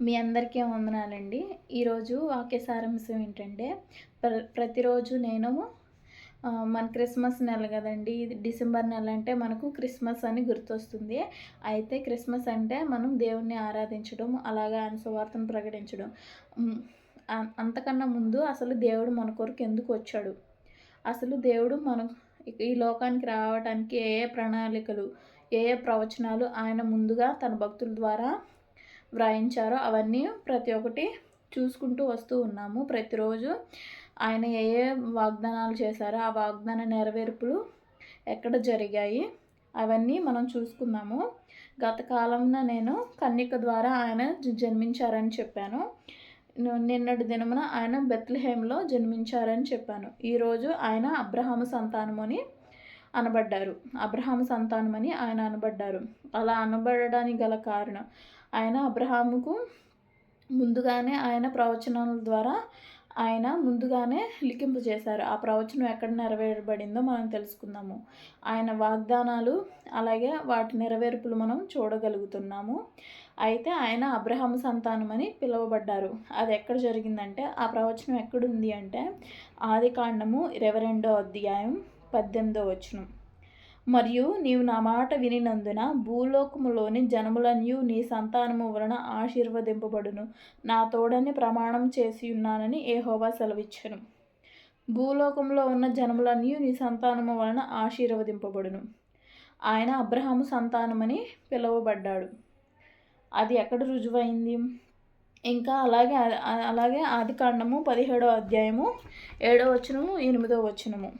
మీ అందరికీ వందనాలండి. ఈరోజు వాక్య సారాంశం ఏంటంటే, ప్రతిరోజు నేను మన క్రిస్మస్ నెల గదండీ! ఇది డిసెంబర్ నెల అంటే మనకు క్రిస్మస్ అని గుర్తొస్తుంది. అయితే క్రిస్మస్ అంటే మనం దేవుణ్ణి ఆరాధించడం, అలాగే ఆయన సువార్తను ప్రకటించడం. హ్మ్. అంతకన్నా ముందు అసలు దేవుడు మన కొరకు ఎందుకొచ్చాడు? అసలు దేవుడు ఈ లోకానికి రావటానికి ఏ ఏ ప్రణాళికలు, ఏ ఏ ప్రవచనాలు ఆయన ముందుగా తన భక్తుల ద్వారా వ్రాయించారో అవన్నీ ప్రతి ఒక్కటి చూసుకుంటూ వస్తూ ఉన్నాము. ప్రతిరోజు ఆయన ఏ ఏ వాగ్దానాలు చేశారో ఆ వాగ్దాన నెరవేర్పులు ఎక్కడ జరిగాయి అవన్నీ మనం చూసుకుందాము. గత కాలంన నేను కన్యక ద్వారా ఆయన జన్మించారని చెప్పాను. నిన్నటి దినమున ఆయన బెత్లెహేంలో జన్మించారని చెప్పాను. ఈరోజు ఆయన అబ్రహాము సంతానమని అనబడ్డారు. అబ్రహాము సంతానమని ఆయన అనబడ్డారు. అలా అనబడడానికి గల కారణం ఆయన అబ్రహాముకు ముందుగానే ఆయన ప్రవచనాల ద్వారా ఆయన ముందుగానే లిఖింపు చేశారు. ఆ ప్రవచనం ఎక్కడ నెరవేరబడిందో మనం తెలుసుకుందాము. ఆయన వాగ్దానాలు అలాగే వాటి నెరవేర్పులు మనం చూడగలుగుతున్నాము. అయితే ఆయన అబ్రహాము సంతానమని పిలువబడ్డారు. అది ఎక్కడ జరిగిందంటే ఆ ప్రవచనం ఎక్కడుంది అంటే ఆదికాండము 22వ అధ్యాయం 18వ వచనం. మరియు నీవు నా మాట వినినందున భూలోకములోని జనములన్నీ నీ సంతానము వలన ఆశీర్వదింపబడును. నా తోడని ప్రమాణం చేసి ఉన్నానని యెహోవా సెలవిచ్చెను. భూలోకంలో ఉన్న జనములన్నీ నీ సంతానము వలన ఆశీర్వదింపబడును. ఆయన అబ్రహాము సంతానమని పిలువబడ్డాడు. అది ఎక్కడ రుజువైంది? ఇంకా అలాగే ఆదికాండము 17వ అధ్యాయము 7వ వచనము 8వ వచనము.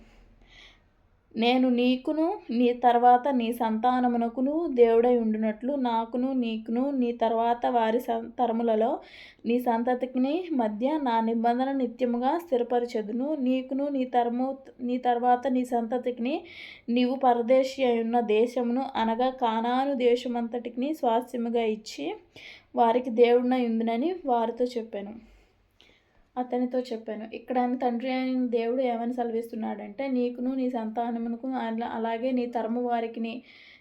నేను నీకును నీ తర్వాత నీ సంతానమునకును దేవుడై ఉండునట్లు నాకును నీకును నీ తర్వాత వారి తరములలో నీ సంతతికి మధ్య నా నిబంధన నిత్యముగా స్థిరపరచెదను. నీకును నీ తర్వాత నీ సంతతికి నీవు పరదేశి అయున్న దేశమును అనగా కానాను దేశమంతటికి స్వాస్థ్యముగా ఇచ్చి వారికి దేవుడినై ఉందునని అతనితో చెప్పాను. ఇక్కడ తండ్రి అయిన దేవుడు ఏమని సెలవిస్తున్నాడంటే, నీకును నీ సంతానమునకు అలాగే నీ తరము వారికి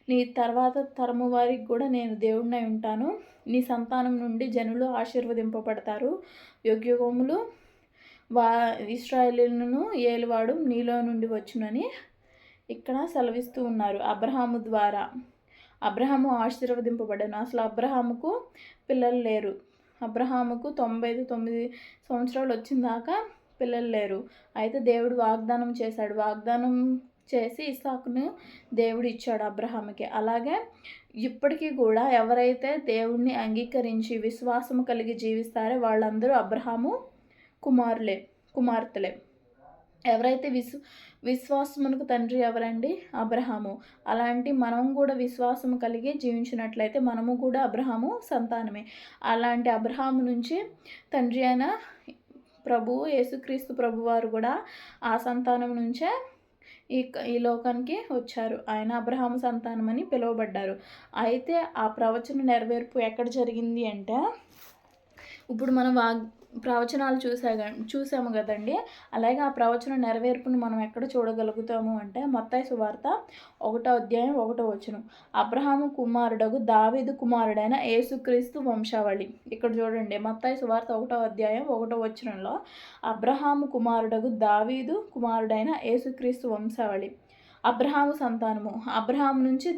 నీ తర్వాత తరము వారికి కూడా నేను దేవుడినై ఉంటాను. నీ సంతానం నుండి జనులు ఆశీర్వదింపబడతారు. యుగయుగములు ఇశ్రాయేలును ఏలువాడు నీలో నుండి వచ్చునని ఇక్కడ సెలవిస్తూ ఉన్నారు. అబ్రహాము ద్వారా అబ్రహాము ఆశీర్వదింపబడను. అసలు అబ్రహాముకు పిల్లలు లేరు. అబ్రహాముకు 99 సంవత్సరాలు వచ్చిన దాకా పిల్లలు లేరు. అయితే దేవుడు వాగ్దానం చేశాడు. వాగ్దానం చేసి ఇస్సాకును దేవుడు ఇచ్చాడు అబ్రహాముకి. అలాగే ఇప్పటికీ కూడా ఎవరైతే దేవుణ్ణి అంగీకరించి విశ్వాసము కలిగి జీవిస్తారో వాళ్ళందరూ అబ్రహాము కుమార్తెలే. ఎవరైతే విశ్వాసమునకు తండ్రి ఎవరండి? అబ్రహాము. అలాంటి మనం కూడా విశ్వాసము కలిగి జీవించినట్లయితే మనము కూడా అబ్రహాము సంతానమే. అలాంటి అబ్రహాము నుంచి తండ్రి అయిన ప్రభువు యేసుక్రీస్తు ప్రభువారు కూడా ఆ సంతానం నుంచే ఈ లోకానికి వచ్చారు. ఆయన అబ్రహాము సంతానమని పిలువబడ్డారు. అయితే ఆ ప్రవచన నెరవేర్పు ఎక్కడ జరిగింది అంటే ఇప్పుడు మనం ప్రవచనాలు చూసాము కదండి. అలాగే ఆ ప్రవచన నెరవేర్పును మనం ఎక్కడ చూడగలుగుతాము అంటే మత్తయి సువార్త 1వ అధ్యాయం 1వ వచనం. అబ్రహాము కుమారుడగు దావీదు కుమారుడైన యేసుక్రీస్తు వంశావళి. ఇక్కడ చూడండి, మత్తయి సువార్త 1వ అధ్యాయం 1వ వచనంలో అబ్రహాము కుమారుడగు దావీదు కుమారుడైన యేసుక్రీస్తు వంశావళి. అబ్రహాము సంతానము. అబ్రహాము నుంచి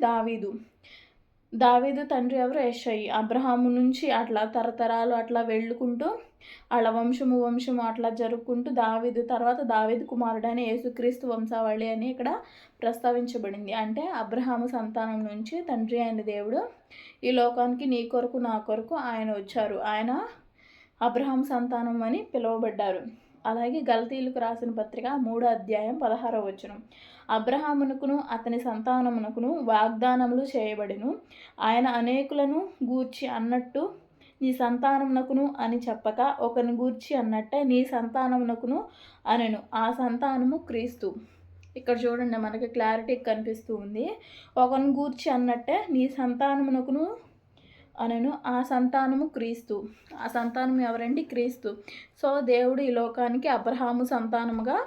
దావీదు తండ్రి ఎవరు? యెషయి. అబ్రహాము నుంచి అట్లా తరతరాలు అట్లా వెళ్ళుకుంటూ అలా వంశము అట్లా జరుపుకుంటూ దావీదు కుమారుడైన యేసుక్రీస్తు వంశావళి అని ఇక్కడ ప్రస్తావించబడింది. అంటే అబ్రహాము సంతానం నుంచి తండ్రి అయిన దేవుడు ఈ లోకానికి నీ కొరకు నా కొరకు ఆయన వచ్చారు. ఆయన అబ్రహాము సంతానం అని పిలువబడ్డారు. అలాగే గలతీయులకు రాసిన పత్రిక 3వ అధ్యాయం 16వ వచనం. అబ్రహామునకును అతని సంతానమునకును వాగ్దానములు చేయబడెను. ఆయన అనేకులను గూర్చి అన్నట్టు నీ సంతానమునకును అని చెప్పక ఒకరిని గూర్చి అన్నట్టే నీ సంతానమునకును అనెను. ఆ సంతానము క్రీస్తు. ఇక్కడ చూడండి, మనకి క్లారిటీ కనిపిస్తూ ఉంది. ఒకరిని గూర్చి అన్నట్టే నీ సంతానమునకును అనెను. ఆ సంతానము క్రీస్తు. ఆ సంతానం ఎవరండి? క్రీస్తు. సో దేవుడు ఈ లోకానికి అబ్రహాము సంతానముగా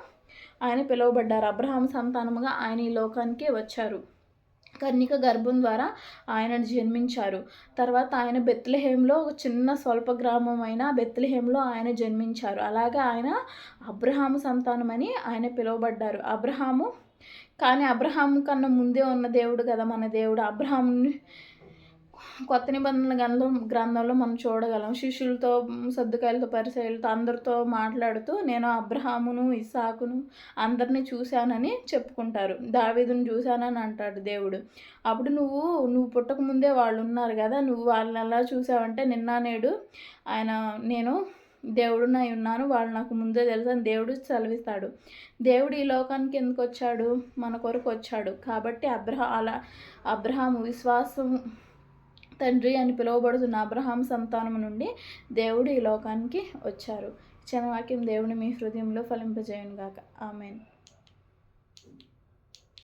ఆయన పిలువబడ్డారు. అబ్రహాము సంతానముగా ఆయన ఈ లోకానికి వచ్చారు. కన్యక గర్భం ద్వారా ఆయన జన్మించారు. తర్వాత ఆయన బెత్లెహేంలో ఒక చిన్న స్వల్ప గ్రామం అయిన బెత్లెహేంలో ఆయన జన్మించారు. అలాగే ఆయన అబ్రహాము సంతానమని ఆయన పిలువబడ్డారు. కానీ అబ్రహాము కన్నా ముందే ఉన్న దేవుడు కదా మన దేవుడు. అబ్రహాముని కొత్త నిబంధనల గ్రంథంలో మనం చూడగలం. శిష్యులతో, సద్దుకాయలతో, పరిసయ్యులతో అందరితో మాట్లాడుతూ నేను అబ్రహామును, ఇస్సాకును అందరినీ చూశానని చెప్పుకుంటారు. దావీదును చూశానని అంటాడు దేవుడు. అప్పుడు నువ్వు పుట్టక ముందే వాళ్ళు ఉన్నారు కదా, నువ్వు వాళ్ళని ఎలా చూసావంటే నిన్న నేడు నేను దేవుడునై ఉన్నాను, వాళ్ళు నాకు ముందే తెలుసు అని దేవుడు సెలవిస్తాడు. దేవుడు ఈ లోకానికి ఎందుకు వచ్చాడు? మన కొరకు వచ్చాడు. కాబట్టి అబ్రహాము విశ్వాసం తండ్రి అని పిలువబడుతున్న అబ్రహాం సంతానం నుండి దేవుడు ఈ లోకానికి వచ్చారు. చిన్న వాక్యం దేవుని మీ హృదయంలో ఫలింపజేయును గాక. ఆమేన్.